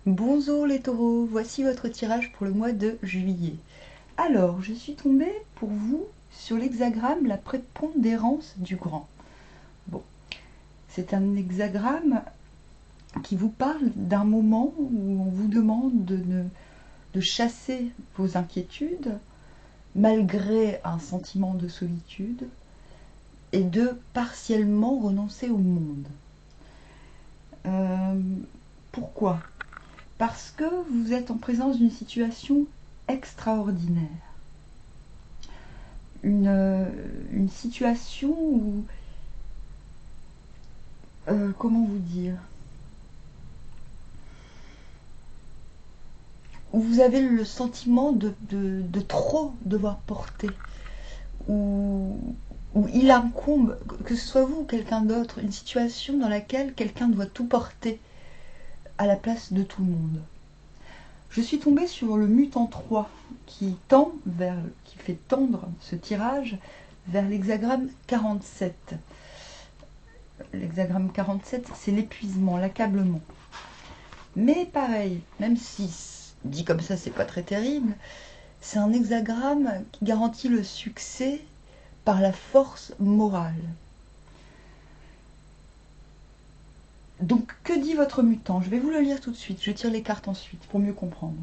Bonjour les taureaux, voici votre tirage pour le mois de juillet. Alors, je suis tombée pour vous sur l'hexagramme La prépondérance du grand. Bon, c'est un hexagramme qui vous parle d'un moment où on vous demande de chasser vos inquiétudes, malgré un sentiment de solitude, et de partiellement renoncer au monde. Pourquoi ? Parce que vous êtes en présence d'une situation extraordinaire. Une situation où... comment vous dire ? Où vous avez le sentiment de trop devoir porter. Où il incombe, que ce soit vous ou quelqu'un d'autre, une situation dans laquelle quelqu'un doit tout porter à la place de tout le monde. Je suis tombée sur le mutant 3 qui fait tendre ce tirage vers l'hexagramme 47. L'hexagramme 47, c'est l'épuisement, l'accablement. Mais pareil, même si dit comme ça, c'est pas très terrible, c'est un hexagramme qui garantit le succès par la force morale. Donc, que dit votre mutant ? Je vais vous le lire tout de suite, je tire les cartes ensuite pour mieux comprendre.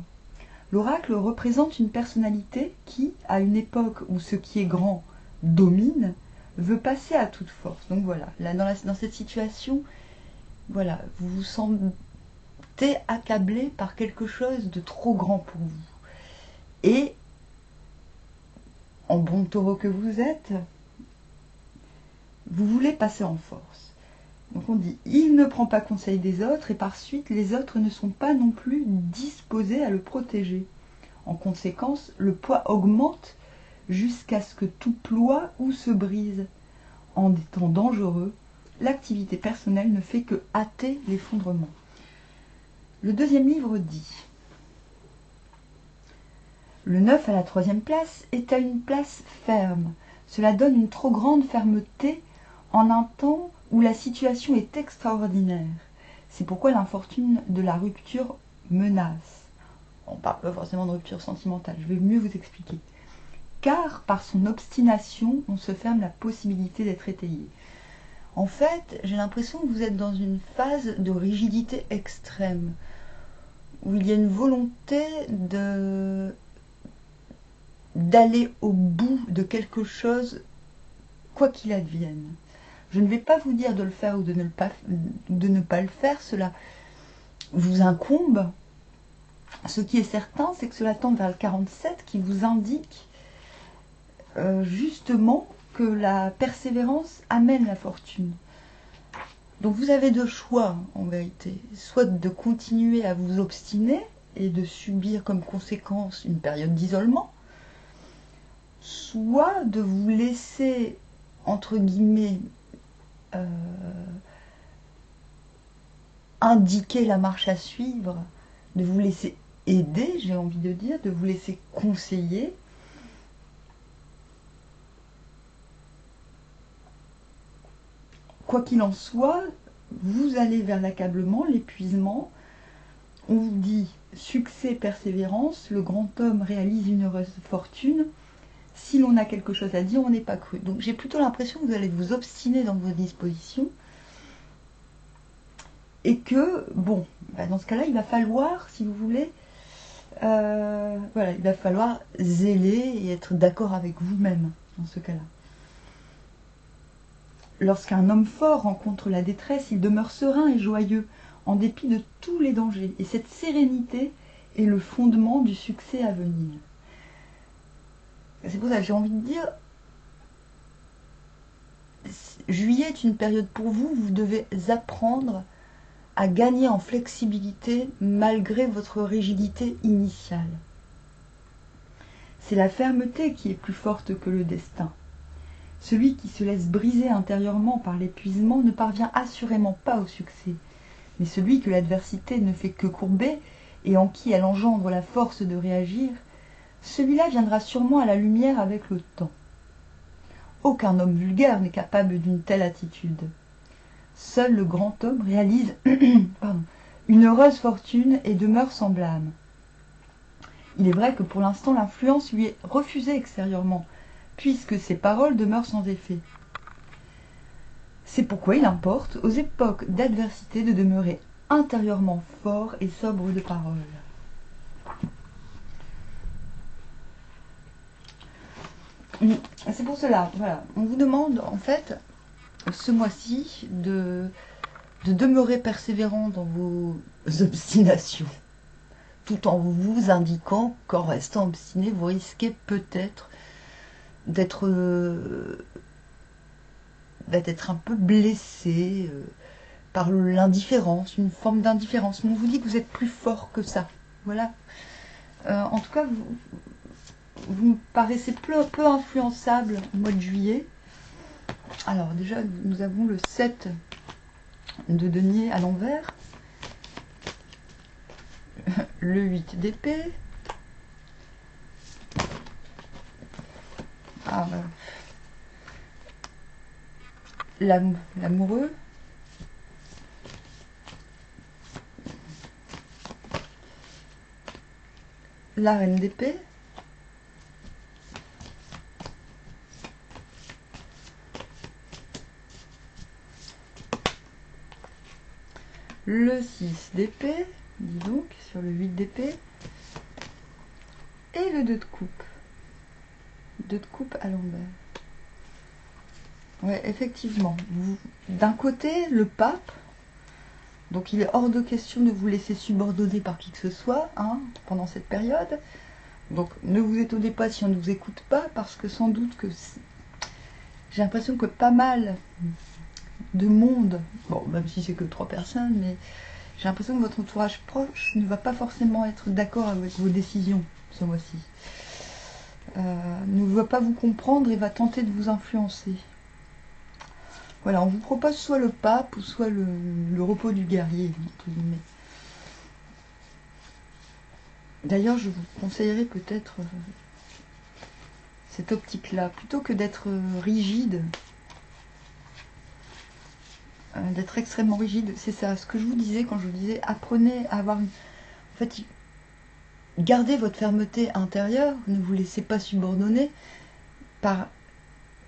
L'oracle représente une personnalité qui, à une époque où ce qui est grand domine, veut passer à toute force. Donc voilà, là dans cette situation, voilà, vous vous sentez accablé par quelque chose de trop grand pour vous. Et, en bon taureau que vous êtes, vous voulez passer en force. Donc on dit, il ne prend pas conseil des autres et par suite, les autres ne sont pas non plus disposés à le protéger. En conséquence, le poids augmente jusqu'à ce que tout ploie ou se brise. En étant dangereux, l'activité personnelle ne fait que hâter l'effondrement. Le deuxième livre dit: le 9 à la 3e place est à une place ferme. Cela donne une trop grande fermeté en un temps où la situation est extraordinaire. C'est pourquoi l'infortune de la rupture menace. On ne parle pas forcément de rupture sentimentale, je vais mieux vous expliquer. Car par son obstination, on se ferme la possibilité d'être étayé. En fait, j'ai l'impression que vous êtes dans une phase de rigidité extrême, où il y a une volonté d'aller au bout de quelque chose, quoi qu'il advienne. Je ne vais pas vous dire de le faire ou de ne pas le faire, cela vous incombe. Ce qui est certain, c'est que cela tend vers le 47 qui vous indique justement que la persévérance amène la fortune. Donc vous avez deux choix en vérité, soit de continuer à vous obstiner et de subir comme conséquence une période d'isolement, soit de vous laisser, entre guillemets, indiquer la marche à suivre, de vous laisser aider, j'ai envie de dire, de vous laisser conseiller. Quoi qu'il en soit, vous allez vers l'accablement, l'épuisement. On vous dit succès, persévérance, le grand homme réalise une heureuse fortune. Si l'on a quelque chose à dire, on n'est pas cru. Donc j'ai plutôt l'impression que vous allez vous obstiner dans vos dispositions. Et que, bon, dans ce cas-là, il va falloir, si vous voulez, voilà, il va falloir zéler et être d'accord avec vous-même dans ce cas-là. Lorsqu'un homme fort rencontre la détresse, il demeure serein et joyeux, en dépit de tous les dangers. Et cette sérénité est le fondement du succès à venir. C'est pour ça que j'ai envie de dire, juillet est une période pour vous, vous devez apprendre à gagner en flexibilité malgré votre rigidité initiale. C'est la fermeté qui est plus forte que le destin. Celui qui se laisse briser intérieurement par l'épuisement ne parvient assurément pas au succès. Mais celui que l'adversité ne fait que courber et en qui elle engendre la force de réagir, celui-là viendra sûrement à la lumière avec le temps. Aucun homme vulgaire n'est capable d'une telle attitude. Seul le grand homme réalise une heureuse fortune et demeure sans blâme. Il est vrai que pour l'instant l'influence lui est refusée extérieurement, puisque ses paroles demeurent sans effet. C'est pourquoi il importe, aux époques d'adversité, de demeurer intérieurement fort et sobre de parole. C'est pour cela, voilà, on vous demande en fait ce mois-ci de demeurer persévérant dans vos obstinations, tout en vous indiquant qu'en restant obstiné, vous risquez peut-être d'être un peu blessé par l'indifférence, une forme d'indifférence. Mais on vous dit que vous êtes plus fort que ça. Voilà. En tout cas, vous me paraissez peu influençable au mois de juillet. Alors déjà, nous avons le 7 de denier à l'envers, le 8 d'épée, l'amoureux, la reine d'épée, le 6 d'épée, dis donc, sur le 8 d'épée, et le 2 de coupe. 2 de coupe à l'envers. Ouais, effectivement. D'un côté, le pape, donc il est hors de question de vous laisser subordonner par qui que ce soit pendant cette période. Donc ne vous étonnez pas si on ne vous écoute pas, parce que sans doute que j'ai l'impression que pas mal de monde, bon, même si c'est que 3 personnes, mais j'ai l'impression que votre entourage proche ne va pas forcément être d'accord avec vos décisions ce mois-ci. Ne va pas vous comprendre et va tenter de vous influencer. Voilà, on vous propose soit le pape ou soit le repos du guerrier, entre guillemets. D'ailleurs, je vous conseillerais peut-être cette optique-là, plutôt que d'être rigide, d'être extrêmement rigide. C'est ça, ce que je vous disais quand je vous disais, apprenez à avoir une... En fait, gardez votre fermeté intérieure, ne vous laissez pas subordonner par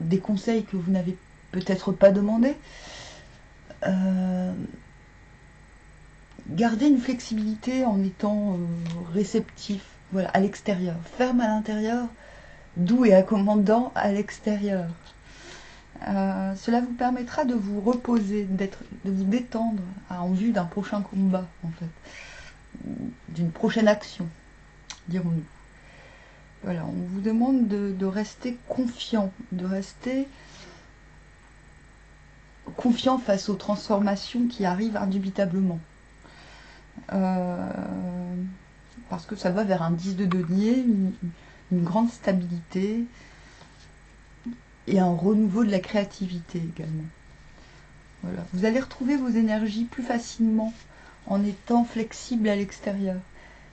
des conseils que vous n'avez peut-être pas demandé. Gardez une flexibilité en étant réceptif, voilà, à l'extérieur, ferme à l'intérieur, doux et accommodant à l'extérieur. Cela vous permettra de vous reposer, de vous détendre en vue d'un prochain combat, en fait, d'une prochaine action, dirons-nous. Voilà, on vous demande de rester confiant, de rester confiant face aux transformations qui arrivent indubitablement. Parce que ça va vers un 10 de denier, une grande stabilité et un renouveau de la créativité également. Voilà. Vous allez retrouver vos énergies plus facilement en étant flexible à l'extérieur.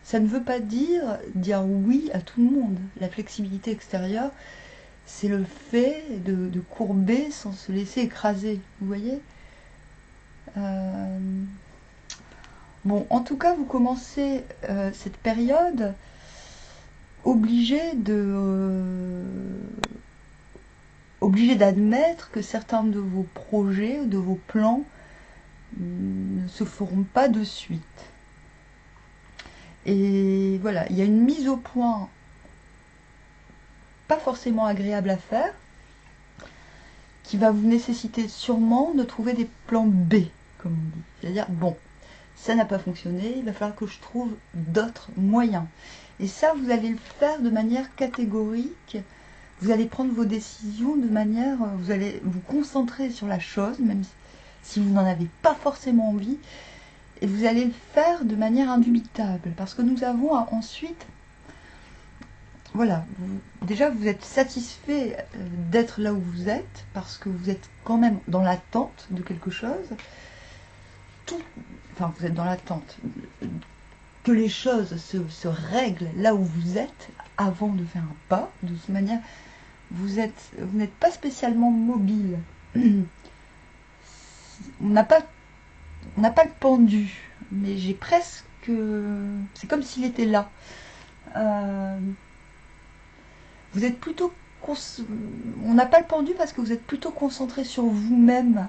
Ça ne veut pas dire oui à tout le monde. La flexibilité extérieure, c'est le fait de courber sans se laisser écraser. Vous voyez ? Bon, en tout cas, vous commencez cette période obligé d'admettre que certains de vos projets, de vos plans ne se feront pas de suite. Et voilà, il y a une mise au point pas forcément agréable à faire, qui va vous nécessiter sûrement de trouver des plans B, comme on dit. C'est-à-dire, bon, ça n'a pas fonctionné, il va falloir que je trouve d'autres moyens. Et ça, vous allez le faire de manière catégorique. Vous allez prendre vos décisions de manière... Vous allez vous concentrer sur la chose, même si vous n'en avez pas forcément envie. Et vous allez le faire de manière indubitable. Parce que nous avons ensuite... Voilà, déjà vous êtes satisfait d'être là où vous êtes, parce que vous êtes quand même dans l'attente de quelque chose. Enfin, vous êtes dans l'attente que les choses se règlent là où vous êtes avant de faire un pas. De toute manière, vous n'êtes pas spécialement mobile. On n'a pas le pendu. mais j'ai presque... C'est comme s'il était là. Vous êtes plutôt... On n'a pas le pendu parce que vous êtes plutôt concentré sur vous-même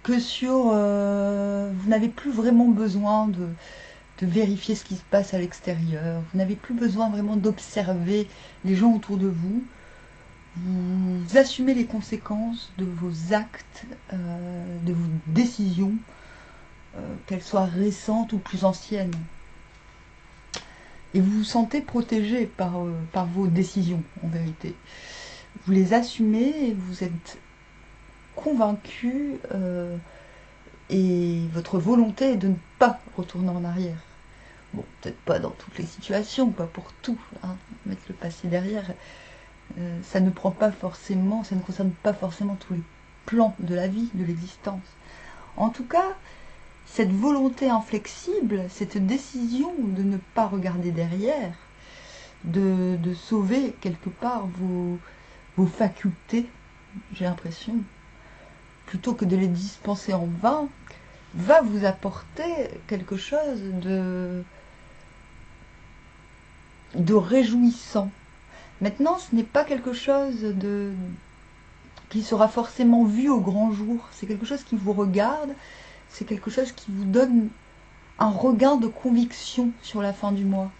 que sur... vous n'avez plus vraiment besoin de vérifier ce qui se passe à l'extérieur. Vous n'avez plus besoin vraiment d'observer les gens autour de vous. Vous assumez les conséquences de vos actes, de vos décisions, qu'elles soient récentes ou plus anciennes. Et vous vous sentez protégé par vos décisions, en vérité. Vous les assumez et vous êtes convaincu et votre volonté est de ne pas retourner en arrière. Bon, peut-être pas dans toutes les situations, pas pour tout, hein. Mettre le passé derrière, ça ne prend pas forcément, ça ne concerne pas forcément tous les plans de la vie, de l'existence. En tout cas, cette volonté inflexible, cette décision de ne pas regarder derrière, de sauver quelque part vos facultés, j'ai l'impression, plutôt que de les dispenser en vain, va vous apporter quelque chose de réjouissant. Maintenant, ce n'est pas quelque chose qui sera forcément vu au grand jour. C'est quelque chose qui vous regarde, c'est quelque chose qui vous donne un regain de conviction sur la fin du mois.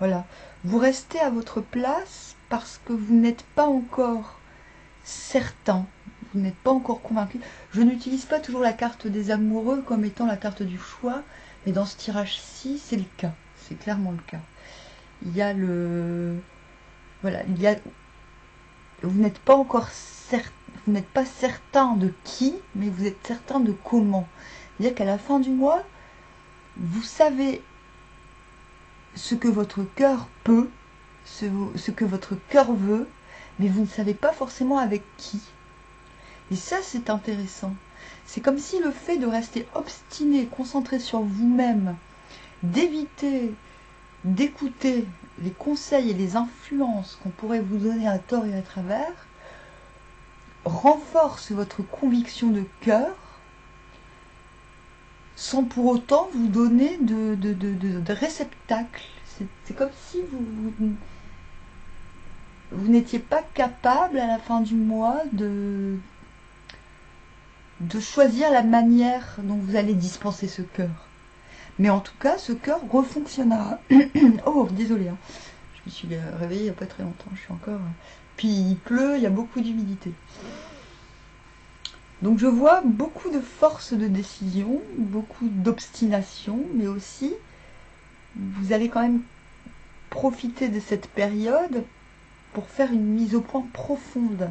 Voilà. Vous restez à votre place parce que vous n'êtes pas encore certain, vous n'êtes pas encore convaincu. Je n'utilise pas toujours la carte des amoureux comme étant la carte du choix, mais dans ce tirage-ci, c'est le cas. C'est clairement le cas. Il y a le... Voilà, il y a... Vous n'êtes pas encore certain, vous n'êtes pas certain de qui, mais vous êtes certain de comment. C'est-à-dire qu'à la fin du mois, vous savez ce que votre cœur peut, ce que votre cœur veut, mais vous ne savez pas forcément avec qui. Et ça, c'est intéressant. C'est comme si le fait de rester obstiné, concentré sur vous-même, d'éviter d'écouter les conseils et les influences qu'on pourrait vous donner à tort et à travers, renforce votre conviction de cœur, sans pour autant vous donner de réceptacle. C'est comme si vous n'étiez pas capable à la fin du mois de choisir la manière dont vous allez dispenser ce cœur. Mais en tout cas, ce cœur refonctionnera. Oh, désolé, hein. Je me suis réveillée il n'y a pas très longtemps. Je suis encore... Puis il pleut, il y a beaucoup d'humidité. Donc je vois beaucoup de force de décision, beaucoup d'obstination, mais aussi, vous allez quand même profiter de cette période pour faire une mise au point profonde.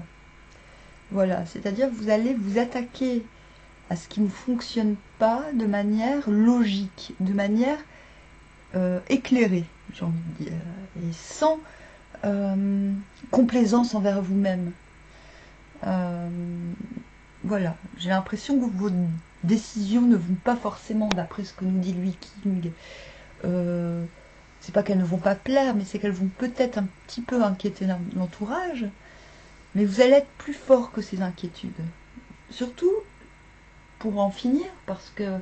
Voilà, c'est-à-dire que vous allez vous attaquer à ce qui ne fonctionne pas de manière logique, de manière éclairée, j'ai envie de dire, et sans complaisance envers vous-même. Voilà, j'ai l'impression que vos décisions ne vont pas forcément, d'après ce que nous dit Louis King, c'est pas qu'elles ne vont pas plaire, mais c'est qu'elles vont peut-être un petit peu inquiéter l'entourage, mais vous allez être plus fort que ces inquiétudes. Surtout, pour en finir, parce que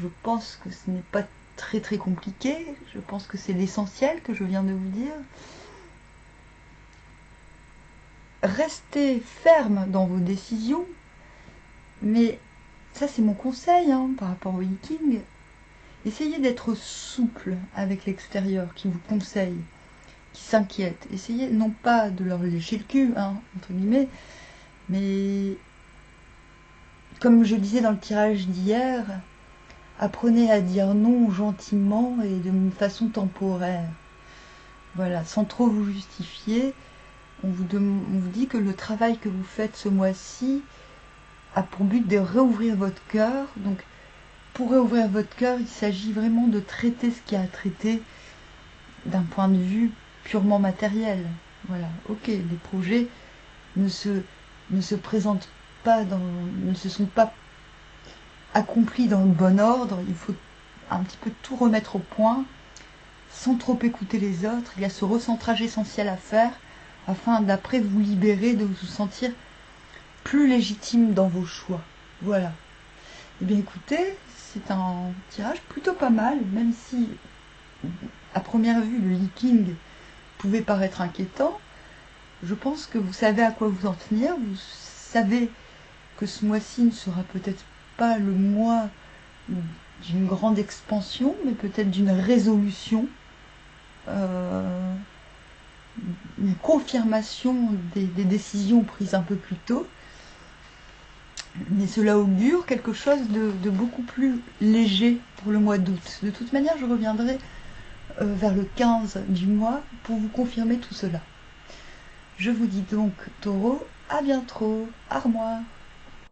je pense que ce n'est pas très très compliqué, je pense que c'est l'essentiel que je viens de vous dire. Restez ferme dans vos décisions, mais ça c'est mon conseil hein, par rapport au King. Essayez d'être souple avec l'extérieur qui vous conseille, qui s'inquiète. Essayez non pas de leur lécher le cul, hein, entre guillemets, mais comme je disais dans le tirage d'hier, apprenez à dire non gentiment et de façon temporaire. Voilà, sans trop vous justifier. On vous dit que le travail que vous faites ce mois-ci a pour but de réouvrir votre cœur. Donc, pour réouvrir votre cœur, il s'agit vraiment de traiter ce qu'il y a à traiter d'un point de vue purement matériel. Voilà, ok, les projets ne se présentent pas ne se sont pas accomplis dans le bon ordre. Il faut un petit peu tout remettre au point, sans trop écouter les autres. Il y a ce recentrage essentiel à faire, afin d'après vous libérer, de vous sentir plus légitime dans vos choix. Voilà. Eh bien écoutez, c'est un tirage plutôt pas mal, même si à première vue le leaking pouvait paraître inquiétant. Je pense que vous savez à quoi vous en tenir, vous savez que ce mois-ci ne sera peut-être pas le mois d'une grande expansion, mais peut-être d'une résolution, une confirmation des décisions prises un peu plus tôt. Mais cela augure quelque chose de beaucoup plus léger pour le mois d'août. De toute manière, je reviendrai vers le 15 du mois pour vous confirmer tout cela. Je vous dis donc, Taureau, à bientôt, armoire.